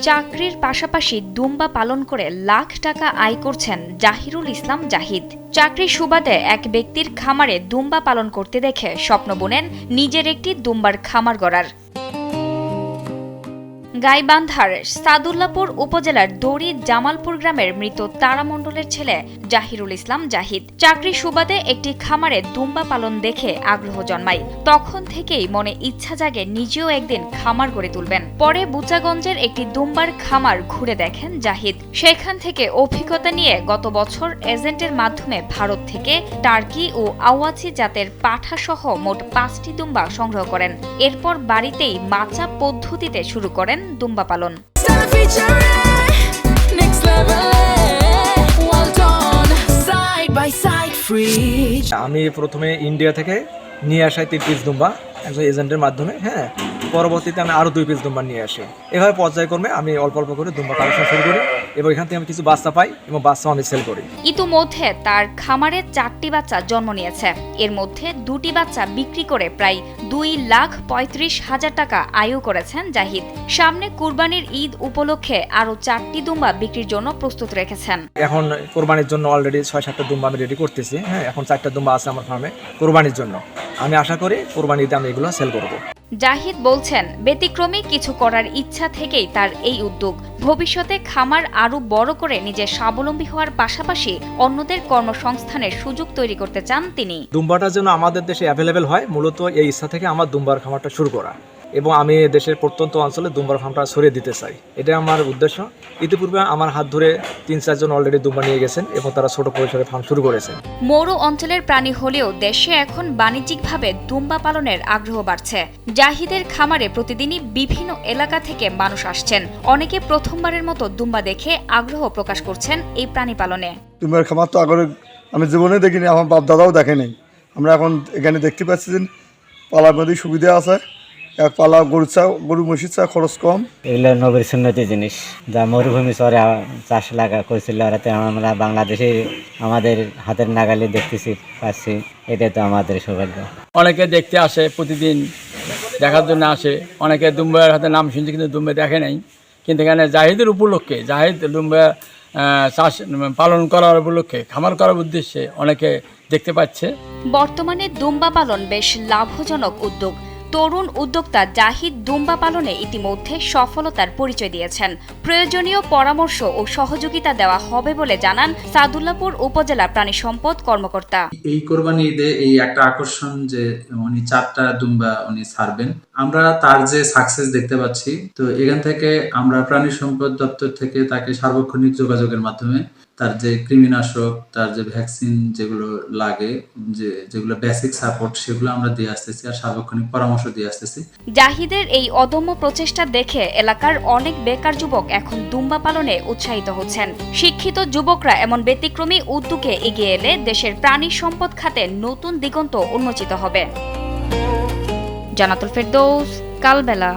চাকরির পাশাপাশি দুম্বা পালন করে লাখ টাকা আয় করছেন জাহিরুল ইসলাম জাহিদ। চাকরির সুবাদে এক ব্যক্তির খামারে দুম্বা পালন করতে দেখে স্বপ্ন বুনেন নিজের একটি দুম্বার খামার গড়ার। গাইবান্ধার সাদুল্লাপুর উপজেলার দড়ি জামালপুর গ্রামের মৃত তারা মণ্ডলের ছেলে জাহিরুল ইসলাম জাহিদ চাকরির সুবাদে একটি খামারে দুম্বা পালন দেখে আগ্রহ জন্মায়। তখন থেকেই মনে ইচ্ছা জাগে নিজেও একদিন খামার গড়ে তুলবেন। পরে বুচাগঞ্জের একটি দুম্বার খামার ঘুরে দেখেন জাহিদ। সেখান থেকে অভিজ্ঞতা নিয়ে গত বছর এজেন্টের মাধ্যমে ভারত থেকে টার্কি ও আওয়াচি জাতের পাঠা সহ মোট 5টি দুম্বা সংগ্রহ করেন। এরপর বাড়িতেই মাচা পদ্ধতিতে শুরু করেন দুম্বা পালন। আমি প্রথমে ইন্ডিয়া থেকে নিয়ে আসাই 3 পিস দুম্বা একজন এজেন্টের মাধ্যমে। পরবর্তীতে আমি আরো 2 পিস দুম্বা নিয়ে আসি। এভাবে পর্যায়ক্রমে আমি অল্প অল্প করে দুম্বা কালেকশন শুরু করি এবং এখান থেকে আমি কিছু বাচ্চা পাই এবং বাচ্চা আমি সেল করি। ইতিমধ্যে তার খামারে 4টি বাচ্চা জন্ম নিয়েছে। এর মধ্যে 2টি বাচ্চা বিক্রি করে প্রায় 2,35,000 টাকা আয়ও করেছেন জাহিদ। সামনে কুরবানির ঈদ উপলক্ষে আরো 4টি দুম্বা বিক্রির জন্য প্রস্তুত রেখেছেন। এখন কোরবানির জন্য অলরেডি 6-7টা দুম্বা আমি রেডি করতেছি। এখন 4টা দুম্বা আছে আমার ফার্মে কোরবানির জন্য। আমি আশা করি কোরবানিতে আমি এগুলো সেল করব। জাহিদ বলছেন, ব্যতিক্রমী কিছু করার ইচ্ছা থেকেই তার এই উদ্যোগ। ভবিষ্যতে খামার আরো বড় করে নিজে স্বাবলম্বী হওয়ার পাশাপাশি অন্যদের কর্মসংস্থানের সুযোগ তৈরি করতে চান তিনি। দুম্বাটা যেন আমাদের দেশে অ্যাভেলেবেল হয়, মূলত এই ইচ্ছা থেকে আমার দুম্বার খামারটা শুরু করা এবং আমি দেশের প্রত্যন্ত অঞ্চলে দুম্বার ফার্মটা ছড়িয়ে দিতে চাই। এটা আমার উদ্দেশ্য। ইতিপূর্বে আমার হাত ধরে 3-4 জন অলরেডি দুম্বা নিয়ে গেছেন এবং তারা ছোট পরিসরে ফার্ম শুরু করেছেন। মরু অঞ্চলের প্রাণী হলেও দেশে এখন বাণিজ্যিকভাবে দুম্বা পালনের আগ্রহ বাড়ছে। জাহিদের খামারে প্রতিদিনই বিভিন্ন এলাকা থেকে মানুষ আসছেন। অনেকে প্রথমবারের মতো দুম্বা দেখে আগ্রহ প্রকাশ করছেন এই প্রাণী পালনে। দুম্বার খামার তো আগে আমি জীবনে দেখিনি, আমার বাপ দাদাও দেখেনি। আমরা এখন এখানে দেখতে পাচ্ছি যে পালার মধ্যে সুবিধা আছে। এক পালা গরু মহিষের চা খরচ কম। এগুলো নবীর সুন্নতি জিনিস, যা মরুভূমি শহরে চাষ লাগা করেছিল। আমরা বাংলাদেশে আমাদের হাতের নাগালে দেখতেছি পাচ্ছি। এটা তো আমাদের সৌভাগ্য। অনেকে দেখতে আসে, প্রতিদিন দেখার জন্য আসে। অনেকে দুম্বার হাতে নাম শুনছে কিন্তু দুম্বা দেখে নাই। কিন্তু এখানে জাহিদের উপলক্ষে, জাহিদ দুম্বা চাষ পালন করার উপলক্ষে, খামার করার উদ্দেশ্যে অনেকে দেখতে পাচ্ছে। বর্তমানে দুম্বা পালন বেশ লাভজনক উদ্যোগ। তরুণ উদ্যোক্তা জাহিদ দুম্বা পালনে ইতিমধ্যে সফলতার পরিচয় দিয়েছেন। প্রয়োজনীয় পরামর্শ ও সহযোগিতা দেওয়া হবে বলে জানান সাদুল্লাপুর উপজেলা প্রাণী সম্পদ কর্মকর্তা। এই কোরবানি ঈদে এই একটা আকর্ষণ যে উনি 4টা দুম্বা উনি ছাড়বেন, আমরা তার যে সাকসেস দেখতে পাচ্ছি। তো এখান থেকে আমরা প্রাণী সম্পদ দপ্তর থেকে তাকে সার্বক্ষণিক যোগাযোগের মাধ্যমে তার যে কৃমিনাশক, তার যে ভ্যাকসিন যেগুলো লাগে, যেগুলো বেসিক সাপোর্ট, সেগুলো আমরা দিয়ে আসতেছি আর সার্বক্ষণিক পরামর্শ দিয়ে আসতেছি। জাহিদের এই অদম্য প্রচেষ্টা দেখে এলাকার অনেক বেকার যুবক এখন দুম্বা পালনে উৎসাহিত হচ্ছেন। শিক্ষিত যুবকরা এমন ব্যতিক্রমী উদ্যোগে এগিয়ে এলে দেশের প্রাণী সম্পদ খাতে নতুন দিগন্ত উন্মোচিত হবে। জানাতুল ফেরদৌস, কালবেলা।